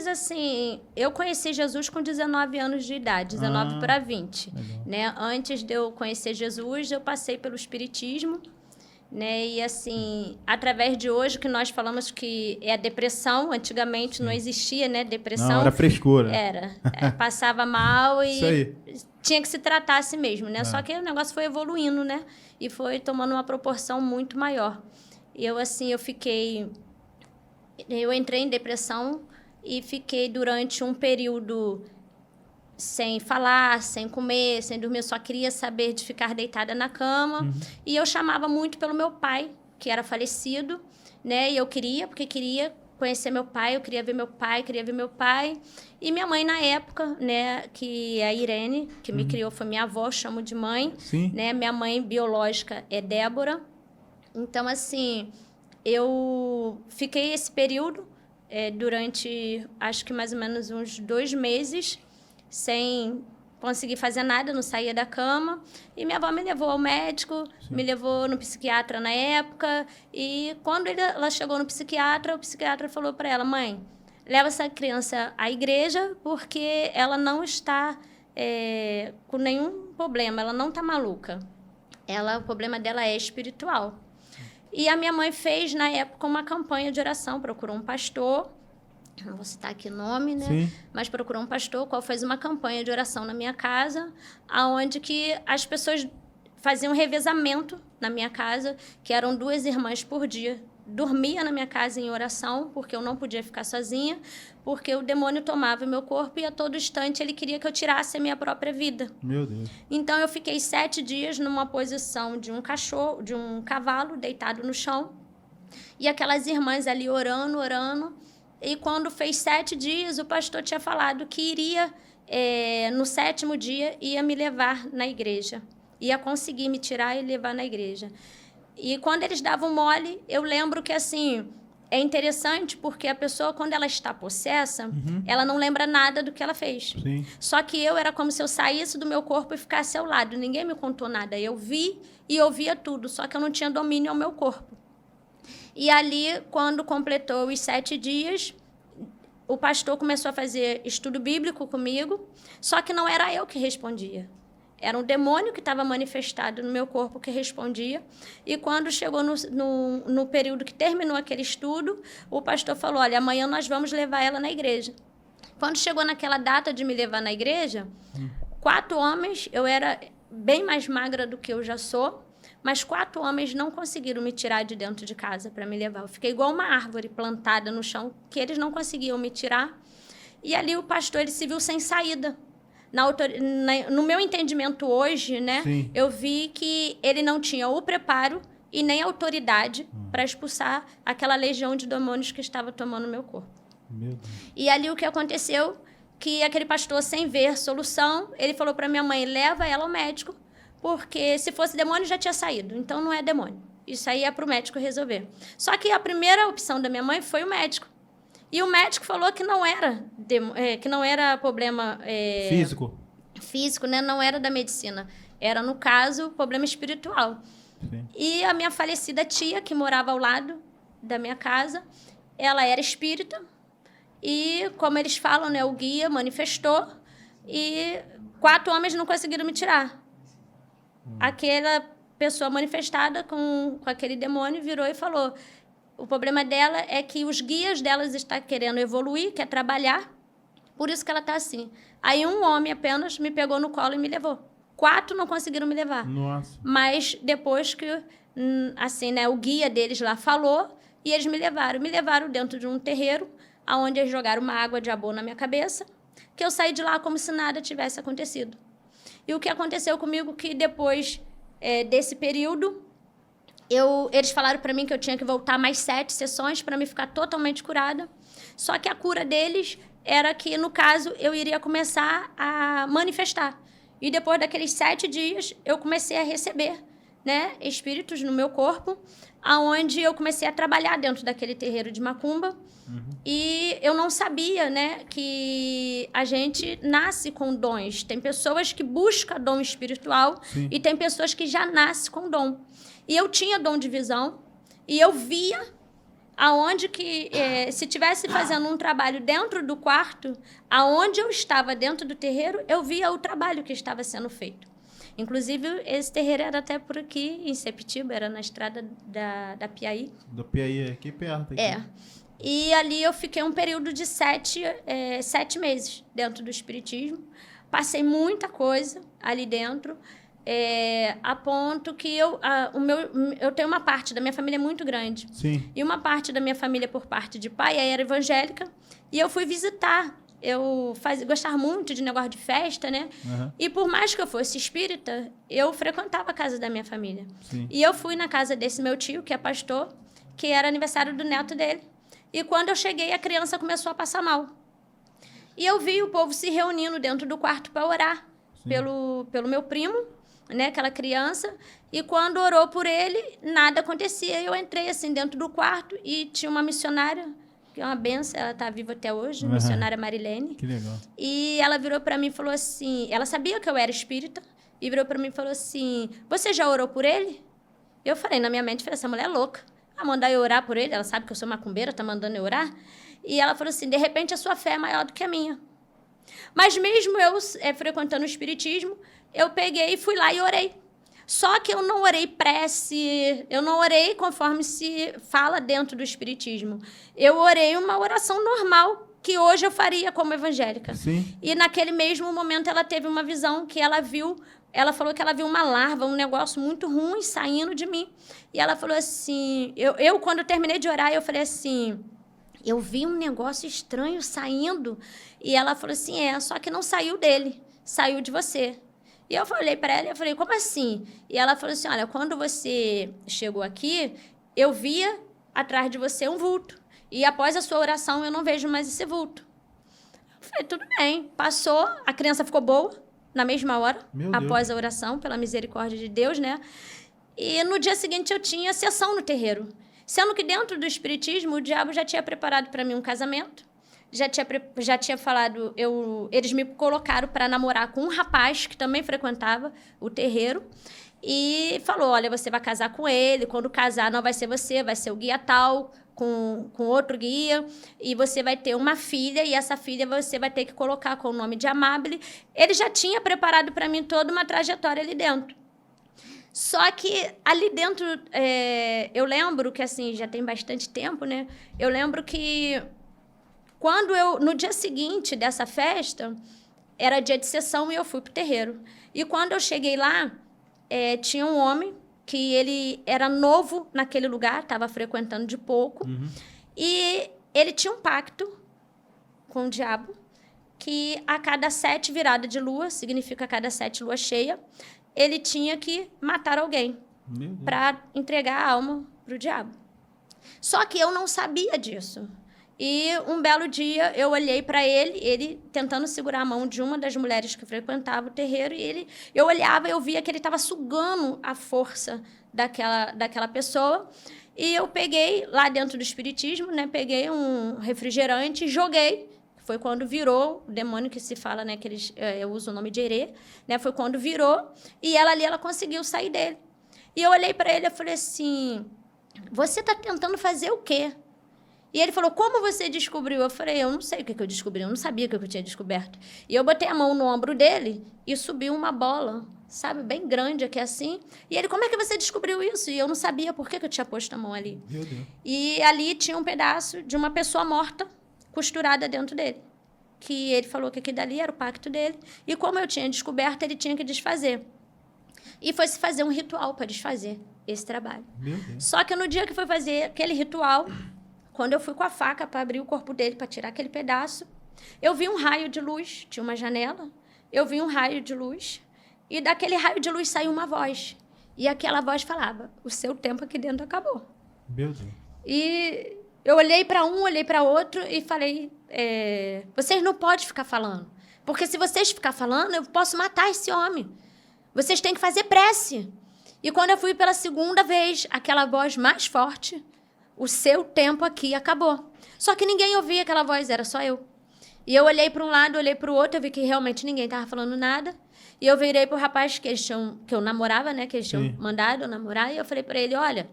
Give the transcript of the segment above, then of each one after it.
fiz assim, eu conheci Jesus com 19 anos de idade, 19 para 20, né? Antes de eu conhecer Jesus, eu passei pelo espiritismo, né? E assim, através de hoje que nós falamos que é a depressão, antigamente não existia, né, depressão. Não, era frescura. Passava mal Isso aí. e tinha que se tratar a si mesmo, né? Só que o negócio foi evoluindo, né? E foi tomando uma proporção muito maior. E eu assim, eu entrei em depressão e fiquei durante um período sem falar, sem comer, sem dormir. Eu só queria saber de ficar deitada na cama. E eu chamava muito pelo meu pai, que era falecido, né? E eu porque queria conhecer meu pai, eu queria ver meu pai, queria ver meu pai. E minha mãe, na época, né, que é a Irene, que me criou, foi minha avó, chamo de mãe. Sim. Né? Minha mãe biológica é Débora. Então, assim, eu fiquei esse período durante, acho que mais ou menos uns 2 meses, sem conseguir fazer nada, não saía da cama. E minha avó me levou ao médico, me levou no psiquiatra na época. E quando ela chegou no psiquiatra, o psiquiatra falou para ela: mãe, leva essa criança à igreja porque ela não está com nenhum problema, ela não está maluca. O problema dela é espiritual. E a minha mãe fez, na época, uma campanha de oração, procurou um pastor, não vou citar aqui o nome, né? Sim. Mas procurou um pastor, qual fez uma campanha de oração na minha casa, onde que as pessoas faziam revezamento na minha casa, que eram 2 irmãs por dia. Dormia na minha casa em oração, porque eu não podia ficar sozinha, porque o demônio tomava o meu corpo e a todo instante ele queria que eu tirasse a minha própria vida. Meu Deus. Então eu fiquei 7 dias numa posição de um cavalo deitado no chão, e aquelas irmãs ali orando. E quando fez 7 dias, o pastor tinha falado que iria, no 7º dia, ia me levar na igreja. Ia conseguir me tirar e levar na igreja. E quando eles davam mole, eu lembro que, assim, é interessante porque a pessoa, quando ela está possessa, ela não lembra nada do que ela fez. Sim. Só que era como se eu saísse do meu corpo e ficasse ao lado. Ninguém me contou nada. Eu vi e ouvia tudo, só que eu não tinha domínio ao meu corpo. E ali, quando completou os 7 dias, o pastor começou a fazer estudo bíblico comigo, só que não era eu que respondia. Era um demônio que estava manifestado no meu corpo que respondia. E quando chegou no período que terminou aquele estudo, o pastor falou: olha, amanhã nós vamos levar ela na igreja. Quando chegou naquela data de me levar na igreja, 4 homens, eu era bem mais magra do que eu já sou, mas 4 homens não conseguiram me tirar de dentro de casa para me levar. Eu fiquei igual uma árvore plantada no chão, que eles não conseguiam me tirar. E ali o pastor ele se viu sem saída. No meu entendimento hoje, né, eu vi que ele não tinha o preparo e nem autoridade para expulsar aquela legião de demônios que estava tomando meu corpo. Meu Deus. E ali o que aconteceu, que aquele pastor, sem ver solução, ele falou para minha mãe: leva ela ao médico, porque se fosse demônio já tinha saído, então não é demônio. Isso aí é para o médico resolver. Só que a primeira opção da minha mãe foi o médico. E o médico falou que não era problema físico, né? Não era da medicina. Era, no caso, problema espiritual. Sim. E a minha falecida tia, que morava ao lado da minha casa, ela era espírita. E, como eles falam, né, o guia manifestou e 4 homens não conseguiram me tirar. Aquela pessoa manifestada com aquele demônio virou e falou: o problema dela é que os guias delas estão querendo evoluir, quer trabalhar, por isso que ela está assim. Aí um homem apenas me pegou no colo e me levou. 4 não conseguiram me levar. Nossa. Mas depois que, assim, né, o guia deles lá falou, e eles me levaram. Me levaram dentro de um terreiro, onde eles jogaram uma água de abô na minha cabeça, que eu saí de lá como se nada tivesse acontecido. E o que aconteceu comigo que depois desse período, eles falaram para mim que eu tinha que voltar mais 7 sessões para me ficar totalmente curada. Só que a cura deles era que, no caso, eu iria começar a manifestar. E depois daqueles 7 dias, eu comecei a receber, né, espíritos no meu corpo, aonde eu comecei a trabalhar dentro daquele terreiro de macumba. E eu não sabia, né, que a gente nasce com dons. Tem pessoas que buscam dom espiritual. Sim. E tem pessoas que já nascem com dom. E eu tinha dom de visão e eu via aonde que, se tivesse fazendo um trabalho dentro do quarto, aonde eu estava dentro do terreiro, eu via o trabalho que estava sendo feito. Inclusive, esse terreiro era até por aqui, em Sepetiba, era na estrada da Piaí. Do Piaí, aqui perto. Aqui. E ali eu fiquei um período de 7 meses dentro do espiritismo. Passei muita coisa ali dentro, a ponto que eu tenho uma parte da minha família muito grande. Sim. E uma parte da minha família, por parte de pai, era evangélica. E eu fui visitar. Eu gostava muito de negócio de festa, né? Uhum. E por mais que eu fosse espírita, eu frequentava a casa da minha família. Sim. E eu fui na casa desse meu tio, que é pastor, que era aniversário do neto dele. E quando eu cheguei, a criança começou a passar mal. E eu vi o povo se reunindo dentro do quarto para orar pelo meu primo, né, aquela criança. E quando orou por ele, nada acontecia. Eu entrei assim dentro do quarto e tinha uma missionária, que é uma benção, ela está viva até hoje, missionária Marilene. Que legal. E ela virou para mim e falou assim, ela sabia que eu era espírita, e virou para mim e falou assim, você já orou por ele? Eu falei, na minha mente, essa mulher é louca. Mandar eu orar por ele, ela sabe que eu sou macumbeira, tá mandando eu orar. E ela falou assim, de repente a sua fé é maior do que a minha. Mas mesmo eu frequentando o espiritismo, eu peguei e fui lá e orei. Só que eu não orei prece, eu não orei conforme se fala dentro do espiritismo. Eu orei uma oração normal, que hoje eu faria como evangélica. Sim. E naquele mesmo momento ela teve uma visão que ela viu. Ela falou que ela viu uma larva, um negócio muito ruim saindo de mim. E ela falou assim... quando eu terminei de orar, eu falei assim... Eu vi um negócio estranho saindo. E ela falou assim, só que não saiu dele. Saiu de você. E eu falei para ela, eu falei, como assim? E ela falou assim, olha, quando você chegou aqui, eu via atrás de você um vulto. E após a sua oração, eu não vejo mais esse vulto. Eu falei, tudo bem. Passou, a criança ficou boa. Na mesma hora, após a oração, pela misericórdia de Deus, né? E no dia seguinte eu tinha sessão no terreiro. Sendo que dentro do espiritismo, o diabo já tinha preparado para mim um casamento. Já tinha falado... Eles me colocaram para namorar com um rapaz que também frequentava o terreiro. E falou, olha, você vai casar com ele. Quando casar, não vai ser você, vai ser o guia tal... Com outro guia, e você vai ter uma filha, e essa filha você vai ter que colocar com o nome de Amable. Ele já tinha preparado para mim toda uma trajetória ali dentro. Só que ali dentro, eu lembro que, assim, já tem bastante tempo, né? Eu lembro que no dia seguinte dessa festa, era dia de sessão e eu fui pro terreiro. E quando eu cheguei lá, tinha um homem que ele era novo naquele lugar, estava frequentando de pouco, e ele tinha um pacto com o diabo, que a cada 7 viradas de lua, significa a cada 7 lua cheia, ele tinha que matar alguém para entregar a alma para o diabo. Só que eu não sabia disso. E um belo dia eu olhei para ele tentando segurar a mão de uma das mulheres que frequentava o terreiro, e eu olhava e eu via que ele estava sugando a força daquela pessoa. E eu peguei, lá dentro do espiritismo, né, peguei um refrigerante e joguei. Foi quando virou, o demônio que se fala, né, que eu uso o nome de Herê, né, foi quando virou, e ela conseguiu sair dele. E eu olhei para ele e falei assim, você está tentando fazer o quê? E ele falou, como você descobriu? Eu falei, eu não sei o que eu descobri, eu não sabia o que eu tinha descoberto. E eu botei a mão no ombro dele e subiu uma bola, sabe, bem grande aqui assim. E ele, como é que você descobriu isso? E eu não sabia por que eu tinha posto a mão ali. Meu Deus. E ali tinha um pedaço de uma pessoa morta, costurada dentro dele. Que ele falou que aquilo dali era o pacto dele. E como eu tinha descoberto, ele tinha que desfazer. E foi se fazer um ritual para desfazer esse trabalho. Meu Deus. Só que no dia que foi fazer aquele ritual... Quando eu fui com a faca para abrir o corpo dele, para tirar aquele pedaço, eu vi um raio de luz, tinha uma janela, eu vi um raio de luz, e daquele raio de luz saiu uma voz. E aquela voz falava, o seu tempo aqui dentro acabou. Meu Deus. E eu olhei para um, olhei para outro e falei, vocês não podem ficar falando, porque se vocês ficar falando, eu posso matar esse homem. Vocês têm que fazer prece. E quando eu fui pela segunda vez, aquela voz mais forte... O seu tempo aqui acabou. Só que ninguém ouvia aquela voz, era só eu. E eu olhei para um lado, olhei para o outro, eu vi que realmente ninguém estava falando nada. E eu virei para o rapaz que eu namorava, né? Que eles tinham mandado eu namorar. E eu falei para ele, olha,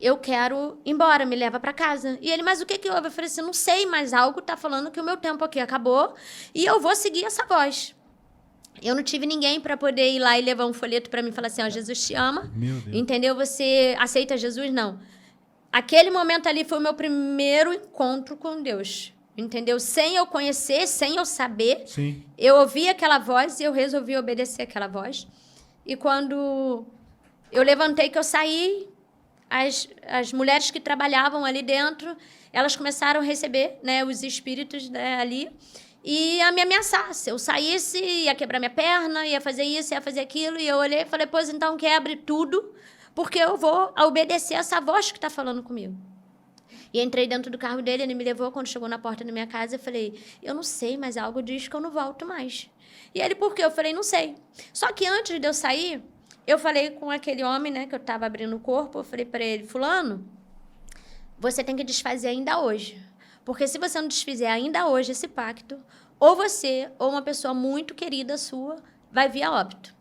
eu quero ir embora, me leva para casa. E ele, mas o que que houve? Eu falei assim, não sei, mas algo tá falando que o meu tempo aqui acabou e eu vou seguir essa voz. Eu não tive ninguém para poder ir lá e levar um folheto para mim e falar assim, ó, Jesus te ama, Meu Deus. entendeu? Você aceita Jesus? Não. Aquele momento ali foi o meu primeiro encontro com Deus, entendeu? Sem eu conhecer, sem eu saber, Sim. eu ouvi aquela voz e eu resolvi obedecer aquela voz. E quando eu levantei, que eu saí, as mulheres que trabalhavam ali dentro, elas começaram a receber, né, os espíritos, né, ali, e a me ameaçar. Se eu saísse, ia quebrar minha perna, ia fazer isso, ia fazer aquilo. E eu olhei e falei, pois então quebre tudo, porque eu vou obedecer essa voz que está falando comigo. E entrei dentro do carro dele, ele me levou. Quando chegou na porta da minha casa, eu falei, eu não sei, mas algo diz que eu não volto mais. E ele, por quê? Eu falei, não sei. Só que antes de eu sair, eu falei com aquele homem, né, que eu estava abrindo o corpo, eu falei para ele, fulano, você tem que desfazer ainda hoje. Porque se você não desfizer ainda hoje esse pacto, ou você, ou uma pessoa muito querida sua, vai vir a óbito.